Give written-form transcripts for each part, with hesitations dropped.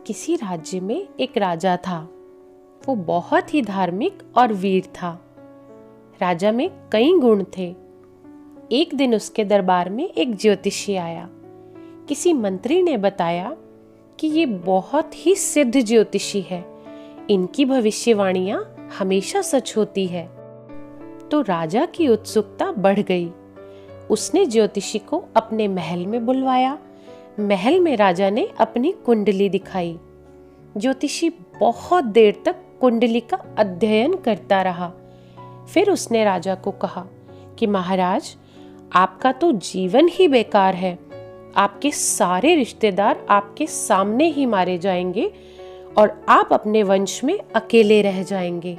किसी राज्य में एक राजा था। वो बहुत ही धार्मिक और वीर था। राजा में कई गुण थे। एक दिन उसके दरबार में एक ज्योतिषी आया। किसी मंत्री ने बताया कि ये बहुत ही सिद्ध ज्योतिषी है, इनकी भविष्यवाणियां हमेशा सच होती है। तो राजा की उत्सुकता बढ़ गई। उसने ज्योतिषी को अपने महल में बुलवाया। महल में राजा ने अपनी कुंडली दिखाई। ज्योतिषी बहुत देर तक कुंडली का अध्ययन करता रहा। फिर उसने राजा को कहा कि महाराज, आपका तो जीवन ही बेकार है। आपके सारे रिश्तेदार आपके सामने ही मारे जाएंगे और आप अपने वंश में अकेले रह जाएंगे।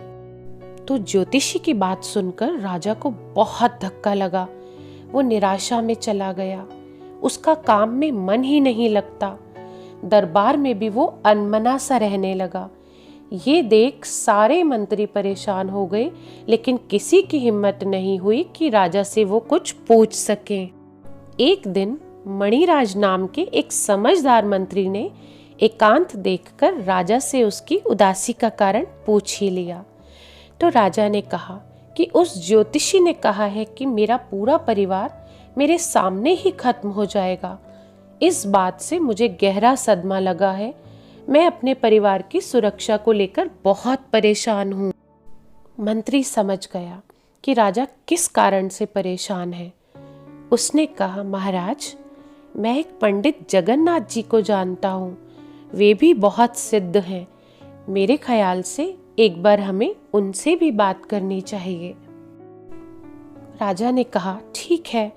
तो ज्योतिषी की बात सुनकर राजा को बहुत धक्का लगा। वो निराशा में चला गया। उसका काम में मन ही नहीं लगता। दरबार में भी वो अनमना सा रहने लगा। ये देख सारे मंत्री परेशान हो गए, लेकिन किसी की हिम्मत नहीं हुई कि राजा से वो कुछ पूछ सके। एक दिन मणिराज नाम के एक समझदार मंत्री ने एकांत देखकर राजा से उसकी उदासी का कारण पूछ ही लिया। तो राजा ने कहा कि उस ज्योतिषी ने कहा है कि मेरा पूरा परिवार मेरे सामने ही खत्म हो जाएगा। इस बात से मुझे गहरा सदमा लगा है। मैं अपने परिवार की सुरक्षा को लेकर बहुत परेशान हूँ। मंत्री समझ गया कि राजा किस कारण से परेशान है। उसने कहा, महाराज, मैं एक पंडित जगन्नाथ जी को जानता हूँ। वे भी बहुत सिद्ध हैं। मेरे ख्याल से एक बार हमें उनसे भी बात करनी चाहिए। राजा ने कहा, ठीक है,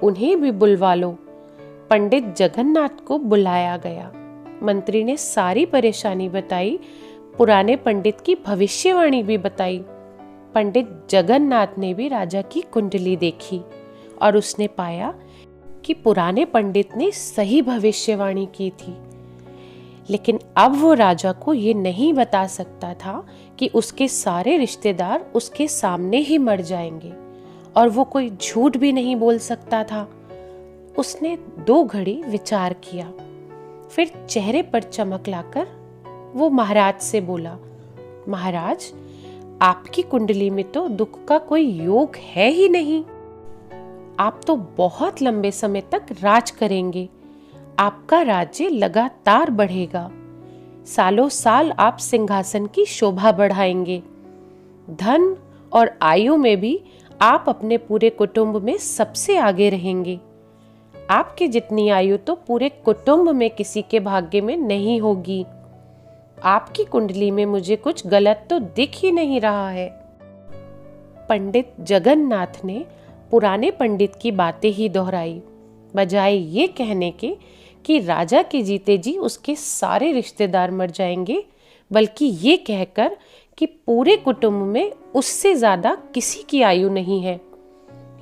उन्हें भी बुलवा लो। पंडित जगन्नाथ को बुलाया गया। मंत्री ने सारी परेशानी बताई, पुराने पंडित की भविष्यवाणी भी बताई। पंडित जगन्नाथ ने भी राजा की कुंडली देखी और उसने पाया कि पुराने पंडित ने सही भविष्यवाणी की थी। लेकिन अब वो राजा को ये नहीं बता सकता था कि उसके सारे रिश्तेदार उसके सामने ही मर जाएंगे, और वो कोई झूठ भी नहीं बोल सकता था। उसने 2 घड़ी विचार किया। फिर चेहरे पर चमक लाकर वो महाराज से बोला, महाराज, आपकी कुंडली में तो दुख का कोई योग है ही नहीं। आप तो बहुत लंबे समय तक राज करेंगे। आपका राज्य लगातार बढ़ेगा। सालों साल आप सिंहासन की शोभा बढ़ाएंगे। धन और आयु में भी आप अपने पूरे कुटुंब में सबसे आगे रहेंगे। आपके जितनी आयु तो पूरे कुटुंब में किसी के भाग्य में नहीं होगी। आपकी कुंडली में मुझे कुछ गलत तो दिख ही नहीं रहा है। पंडित जगन्नाथ ने पुराने पंडित की बातें ही दोहराई, बजाय ये कहने के कि राजा के जीते जी उसके सारे रिश्तेदार मर जाएंगे, बल्कि ये कहकर कि पूरे कुटुंब में उससे ज्यादा किसी की आयु नहीं है।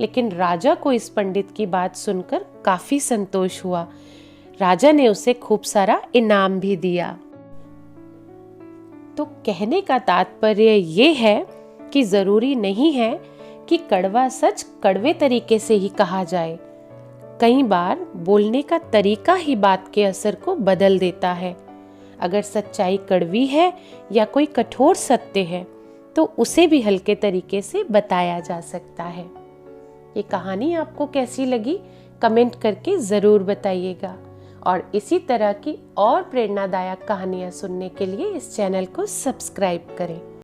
लेकिन राजा को इस पंडित की बात सुनकर काफी संतोष हुआ। राजा ने उसे खूब सारा इनाम भी दिया। तो कहने का तात्पर्य ये है कि जरूरी नहीं है कि कड़वा सच कड़वे तरीके से ही कहा जाए। कई बार बोलने का तरीका ही बात के असर को बदल देता है। अगर सच्चाई कड़वी है या कोई कठोर सत्य है, तो उसे भी हल्के तरीके से बताया जा सकता है। ये कहानी आपको कैसी लगी, कमेंट करके ज़रूर बताइएगा। और इसी तरह की और प्रेरणादायक कहानियाँ सुनने के लिए इस चैनल को सब्सक्राइब करें।